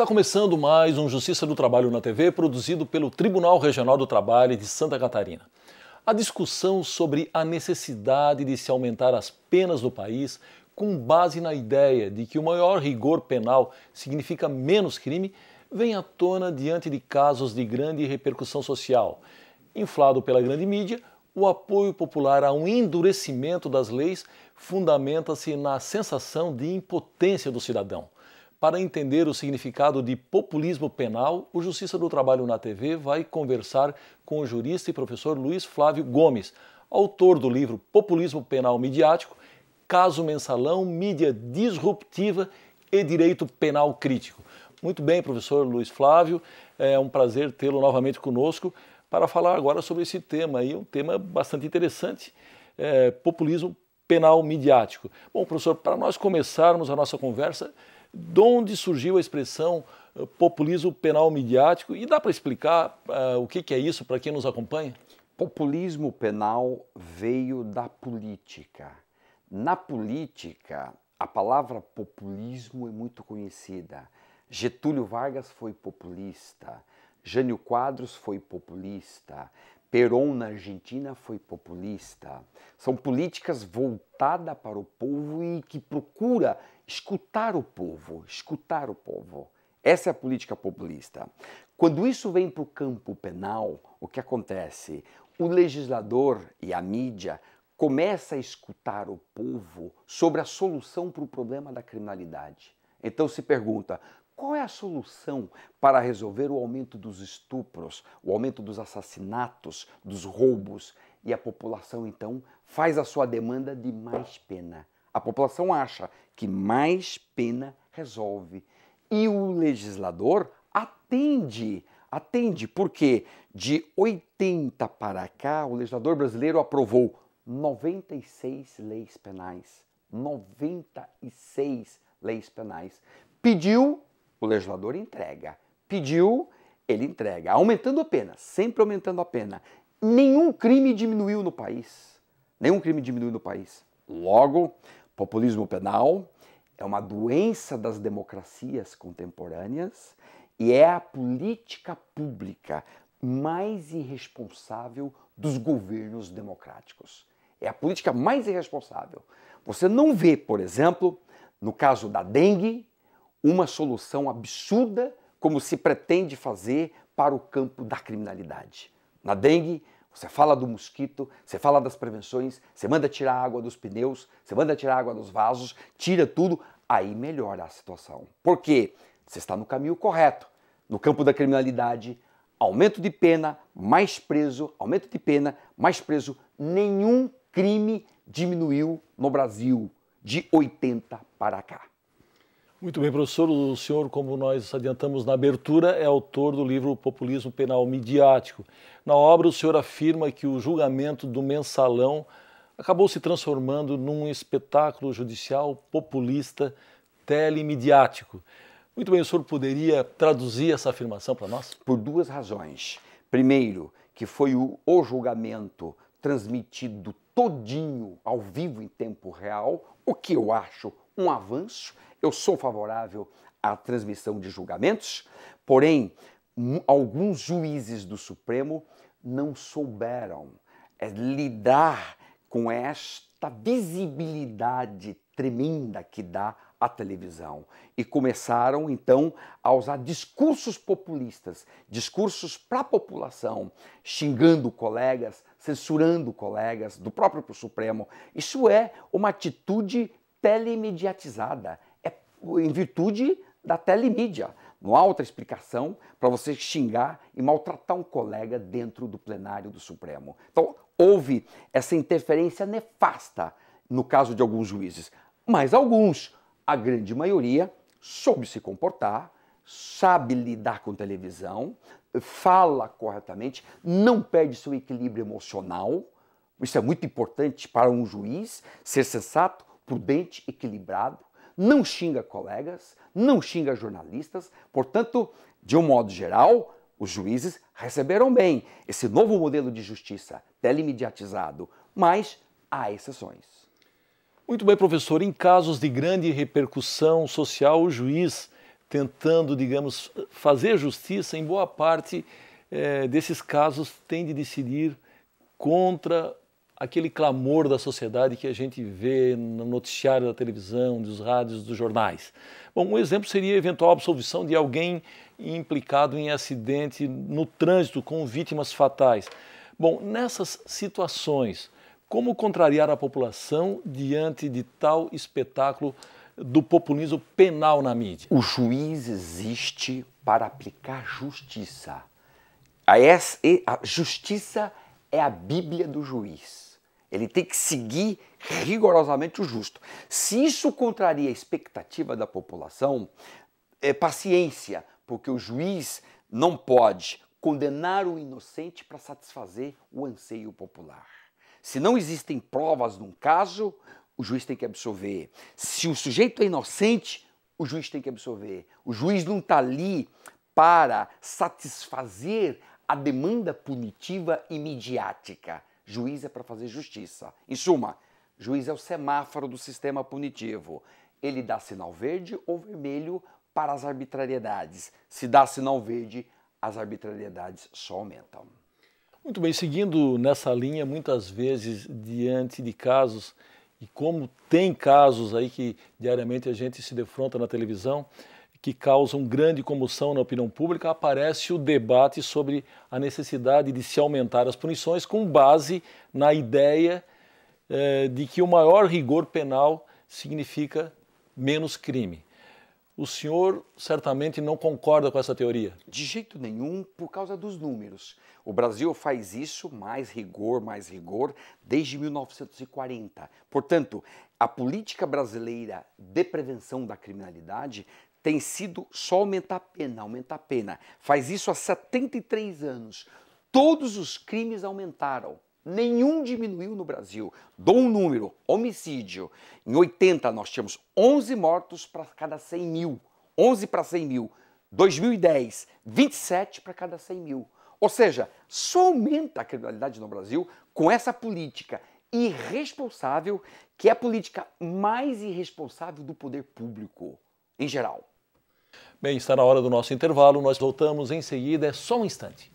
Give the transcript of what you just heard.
Está começando mais um Justiça do Trabalho na TV, produzido pelo Tribunal Regional do Trabalho de Santa Catarina. A discussão sobre a necessidade de se aumentar as penas no país, com base na ideia de que o maior rigor penal significa menos crime, vem à tona diante de casos de grande repercussão social. Inflado pela grande mídia, o apoio popular a um endurecimento das leis fundamenta-se na sensação de impotência do cidadão. Para entender o significado de populismo penal, o Justiça do Trabalho na TV vai conversar com o jurista e professor Luiz Flávio Gomes, autor do livro Populismo Penal Midiático, Caso Mensalão, Mídia Disruptiva e Direito Penal Crítico. Muito bem, professor Luiz Flávio, é um prazer tê-lo novamente conosco para falar agora sobre esse tema aí, um tema bastante interessante, populismo penal midiático. Bom, professor, para nós começarmos a nossa conversa, de onde surgiu a expressão populismo penal midiático? E dá para explicar o que é isso para quem nos acompanha? Populismo penal veio da política. Na política, a palavra populismo é muito conhecida. Getúlio Vargas foi populista, Jânio Quadros foi populista, Perón na Argentina foi populista. São políticas voltadas para o povo e que procura escutar o povo, escutar o povo. Essa é a política populista. Quando isso vem para o campo penal, o que acontece? O legislador e a mídia começa a escutar o povo sobre a solução para o problema da criminalidade. Então se pergunta, qual é a solução para resolver o aumento dos estupros, o aumento dos assassinatos, dos roubos? E a população, então, faz a sua demanda de mais pena. A população acha que mais pena resolve. E o legislador atende, porque de 80 para cá, o legislador brasileiro aprovou 96 leis penais. 96 leis penais. Pediu, o legislador entrega. Pediu, ele entrega. Aumentando a pena, sempre aumentando a pena. Nenhum crime diminuiu no país. Nenhum crime diminuiu no país. Logo, populismo penal é uma doença das democracias contemporâneas e é a política pública mais irresponsável dos governos democráticos. É a política mais irresponsável. Você não vê, por exemplo, no caso da dengue, uma solução absurda como se pretende fazer para o campo da criminalidade. Na dengue, você fala do mosquito, você fala das prevenções, você manda tirar a água dos pneus, você manda tirar a água dos vasos, tira tudo, aí melhora a situação. Por quê? Você está no caminho correto. No campo da criminalidade, aumento de pena, mais preso, aumento de pena, mais preso. Nenhum crime diminuiu no Brasil de 80 para cá. Muito bem, professor. O senhor, como nós adiantamos na abertura, é autor do livro Populismo Penal Midiático. Na obra, o senhor afirma que o julgamento do mensalão acabou se transformando num espetáculo judicial populista telemediático. Muito bem, o senhor poderia traduzir essa afirmação para nós? Por duas razões. Primeiro, que foi o julgamento transmitido todinho ao vivo em tempo real, o que eu acho um avanço. Eu sou favorável à transmissão de julgamentos, porém, alguns juízes do Supremo não souberam lidar com esta visibilidade tremenda que dá a televisão e começaram, então, a usar discursos populistas, discursos para a população, xingando colegas, censurando colegas do próprio Supremo. Isso é uma atitude telemediatizada, em virtude da telemídia. Não há outra explicação para você xingar e maltratar um colega dentro do plenário do Supremo. Então, houve essa interferência nefasta no caso de alguns juízes, mas alguns, a grande maioria, soube se comportar, sabe lidar com televisão, fala corretamente, não perde seu equilíbrio emocional. Isso é muito importante para um juiz, ser sensato, prudente, equilibrado. Não xinga colegas, não xinga jornalistas. Portanto, de um modo geral, os juízes receberam bem esse novo modelo de justiça telemediatizado, mas há exceções. Muito bem, professor. Em casos de grande repercussão social, o juiz tentando, digamos, fazer justiça, em boa parte desses casos tende de decidir contra aquele clamor da sociedade que a gente vê no noticiário da televisão, dos rádios, dos jornais. Bom, um exemplo seria a eventual absolvição de alguém implicado em acidente no trânsito com vítimas fatais. Bom, nessas situações, como contrariar a população diante de tal espetáculo do populismo penal na mídia? O juiz existe para aplicar justiça. A justiça é a Bíblia do juiz. Ele tem que seguir rigorosamente o justo. Se isso contraria a expectativa da população, paciência, porque o juiz não pode condenar o inocente para satisfazer o anseio popular. Se não existem provas num caso, o juiz tem que absolver. Se o sujeito é inocente, o juiz tem que absolver. O juiz não está ali para satisfazer a demanda punitiva e midiática. Juiz é para fazer justiça. Em suma, juiz é o semáforo do sistema punitivo. Ele dá sinal verde ou vermelho para as arbitrariedades. Se dá sinal verde, as arbitrariedades só aumentam. Muito bem, seguindo nessa linha, muitas vezes diante de casos, e como tem casos aí que diariamente a gente se defronta na televisão, que causam grande comoção na opinião pública, aparece o debate sobre a necessidade de se aumentar as punições com base na ideia de que o maior rigor penal significa menos crime. O senhor certamente não concorda com essa teoria? De jeito nenhum, por causa dos números. O Brasil faz isso, mais rigor, desde 1940. Portanto, a política brasileira de prevenção da criminalidade tem sido só aumentar a pena. Faz isso há 73 anos. Todos os crimes aumentaram. Nenhum diminuiu no Brasil. Dou um número, homicídio. Em 80 nós tínhamos 11 mortos para cada 100 mil. 11 para 100 mil. 2010, 27 para cada 100 mil. Ou seja, só aumenta a criminalidade no Brasil com essa política irresponsável, que é a política mais irresponsável do poder público em geral. Bem, está na hora do nosso intervalo, nós voltamos em seguida, é só um instante.